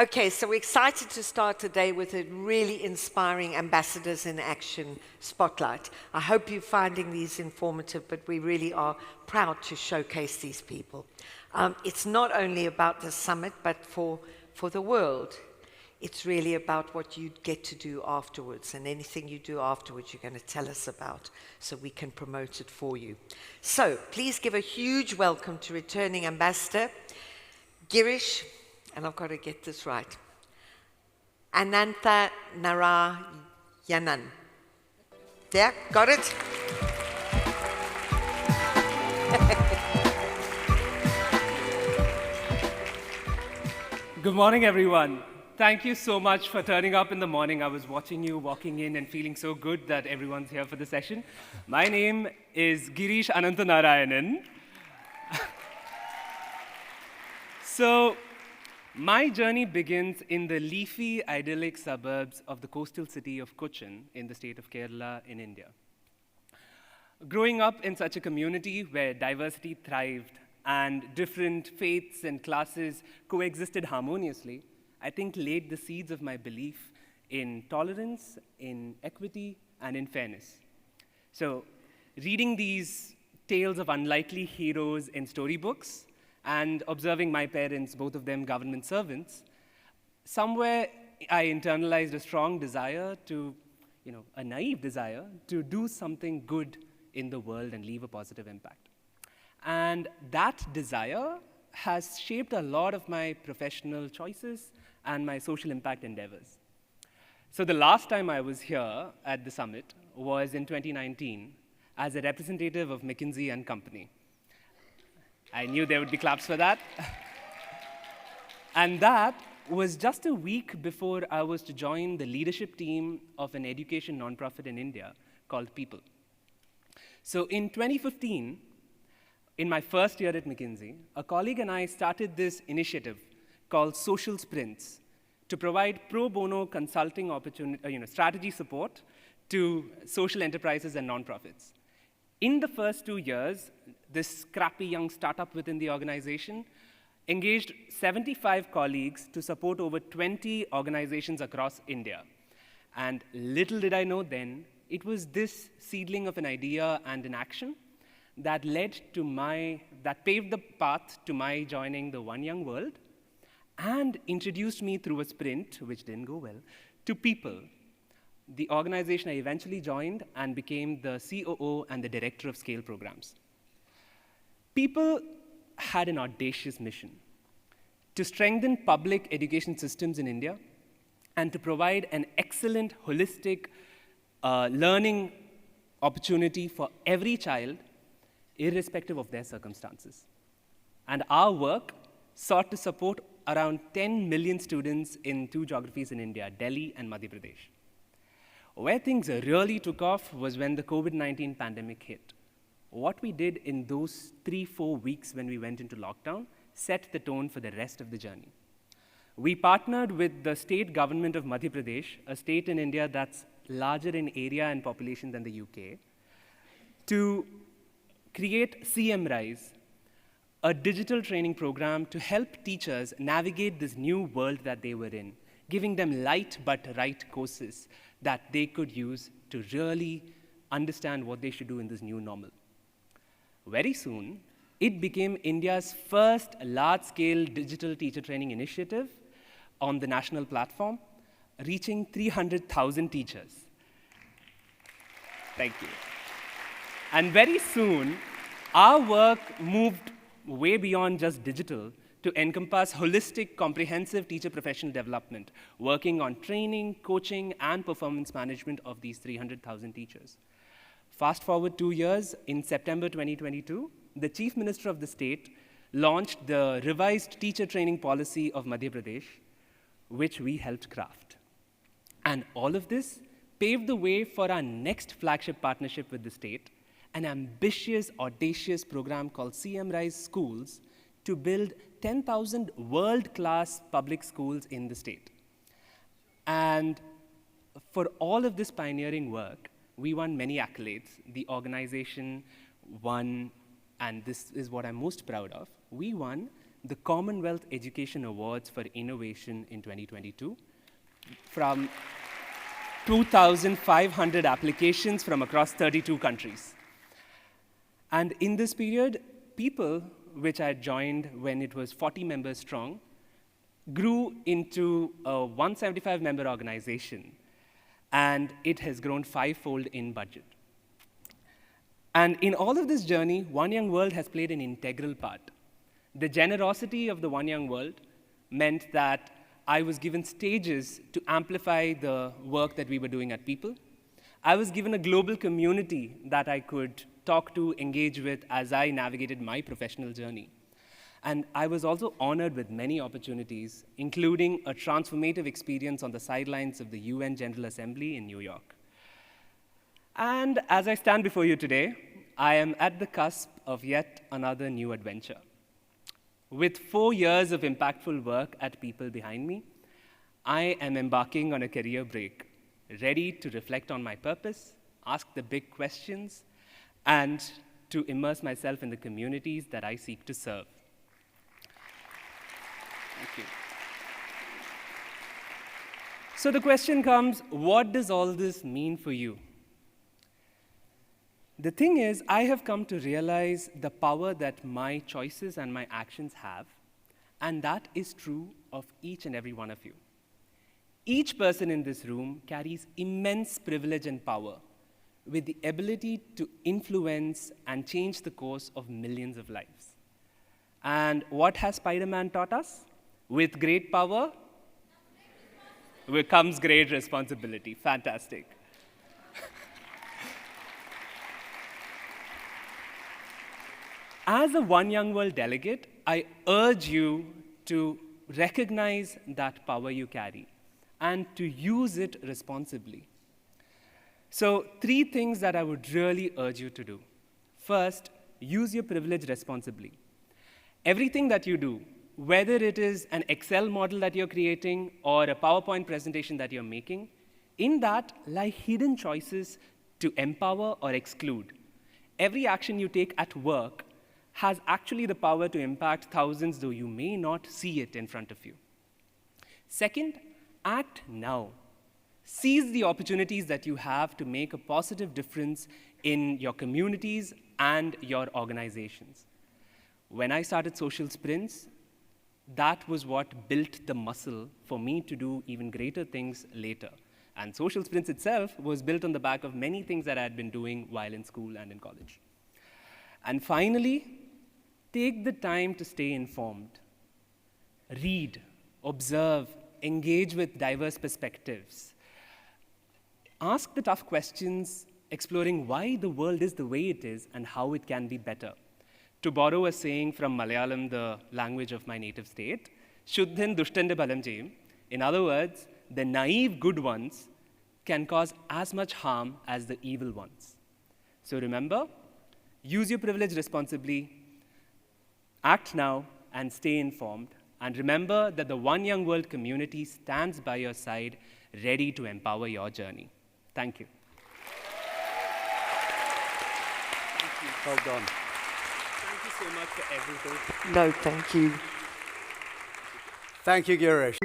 Okay, so we're excited to start today with a really inspiring Ambassadors in Action spotlight. I hope you're finding these informative, but we really are proud to showcase these people. It's not only about the summit, but for the world. It's really about what you get to do afterwards, and anything you do afterwards you're going to tell us about so we can promote it for you. So please give a huge welcome to returning Ambassador Girish, and I've got to get this right, Ananth Narayanan. Yeah, got it? Good morning, everyone. Thank you so much for turning up in the morning. I was watching you walking in and feeling so good that everyone's here for the session. My name is Girish Ananth Narayanan. So, my journey begins in the leafy, idyllic suburbs of the coastal city of Kochi in the state of Kerala in India. Growing up in such a community where diversity thrived and different faiths and classes coexisted harmoniously, I think laid the seeds of my belief in tolerance, in equity, and in fairness. So, reading these tales of unlikely heroes in storybooks and observing my parents, both of them government servants, somewhere I internalized a strong desire to, a naive desire to do something good in the world and leave a positive impact. And that desire has shaped a lot of my professional choices and my social impact endeavors. So the last time I was here at the summit was in 2019 as a representative of McKinsey Company. I knew there would be claps for that. And that was just a week before I was to join the leadership team of an education nonprofit in India called Peepul. So in 2015, in my first year at McKinsey, a colleague and I started this initiative called Social Sprints to provide pro bono consulting strategy support to social enterprises and nonprofits. In the first 2 years, this scrappy young startup within the organization engaged 75 colleagues to support over 20 organizations across India. And little did I know then, it was this seedling of an idea and an action that paved the path to my joining the One Young World and introduced me through a sprint, which didn't go well, to Peepul, the organization I eventually joined and became the COO and the director of scale programs. Peepul had an audacious mission to strengthen public education systems in India and to provide an excellent, holistic learning opportunity for every child, irrespective of their circumstances. And our work sought to support around 10 million students in 2 geographies in India, Delhi and Madhya Pradesh. Where things really took off was when the COVID-19 pandemic hit. What we did in those 3-4 weeks when we went into lockdown set the tone for the rest of the journey. We partnered with the state government of Madhya Pradesh, a state in India that's larger in area and population than the UK, to create CM Rise, a digital training program to help teachers navigate this new world that they were in, giving them light but right courses that they could use to really understand what they should do in this new normal. Very soon, it became India's first large-scale digital teacher training initiative on the national platform, reaching 300,000 teachers. Thank you. And very soon, our work moved way beyond just digital to encompass holistic, comprehensive teacher professional development, working on training, coaching, and performance management of these 300,000 teachers. Fast forward 2 years, in September 2022, the Chief Minister of the state launched the revised teacher training policy of Madhya Pradesh, which we helped craft. And all of this paved the way for our next flagship partnership with the state, an ambitious, audacious program called CM Rise Schools to build 10,000 world-class public schools in the state. And for all of this pioneering work, we won many accolades. The organization won, and this is what I'm most proud of, we won the Commonwealth Education Awards for Innovation in 2022 from 2,500 applications from across 32 countries. And in this period, Peepul, which I had joined when it was 40 members strong, grew into a 175-member organization, and it has grown fivefold in budget. And in all of this journey, One Young World has played an integral part. The generosity of the One Young World meant that I was given stages to amplify the work that we were doing at Peepul. I was given a global community that I could talk to, engage with as I navigated my professional journey. And I was also honored with many opportunities, including a transformative experience on the sidelines of the UN General Assembly in New York. And as I stand before you today, I am at the cusp of yet another new adventure. With 4 years of impactful work at Peepul behind me, I am embarking on a career break, ready to reflect on my purpose, ask the big questions, and to immerse myself in the communities that I seek to serve. Thank you. So the question comes, what does all this mean for you? The thing is, I have come to realize the power that my choices and my actions have, and that is true of each and every one of you. Each person in this room carries immense privilege and power with the ability to influence and change the course of millions of lives. And what has Spiderman taught us? With great power comes great responsibility. Fantastic. As a One Young World delegate, I urge you to recognize that power you carry and to use it responsibly. So 3 things that I would really urge you to do. First, use your privilege responsibly. Everything that you do, whether it is an Excel model that you're creating or a PowerPoint presentation that you're making, in that lie hidden choices to empower or exclude. Every action you take at work has actually the power to impact thousands, though you may not see it in front of you. Second, act now. Seize the opportunities that you have to make a positive difference in your communities and your organizations. When I started social sprints, that was what built the muscle for me to do even greater things later. And social sprints itself was built on the back of many things that I had been doing while in school and in college. And finally, take the time to stay informed. Read, observe, engage with diverse perspectives. Ask the tough questions, exploring why the world is the way it is and how it can be better. To borrow a saying from Malayalam, the language of my native state, Shuddhan Dushtande Balam Jayam. In other words, the naive good ones can cause as much harm as the evil ones. So remember, use your privilege responsibly, act now, and stay informed. And remember that the One Young World community stands by your side, ready to empower your journey. Thank you. Thank you. Well done. Thank you so much for everything. No, thank you. Thank you, Girish.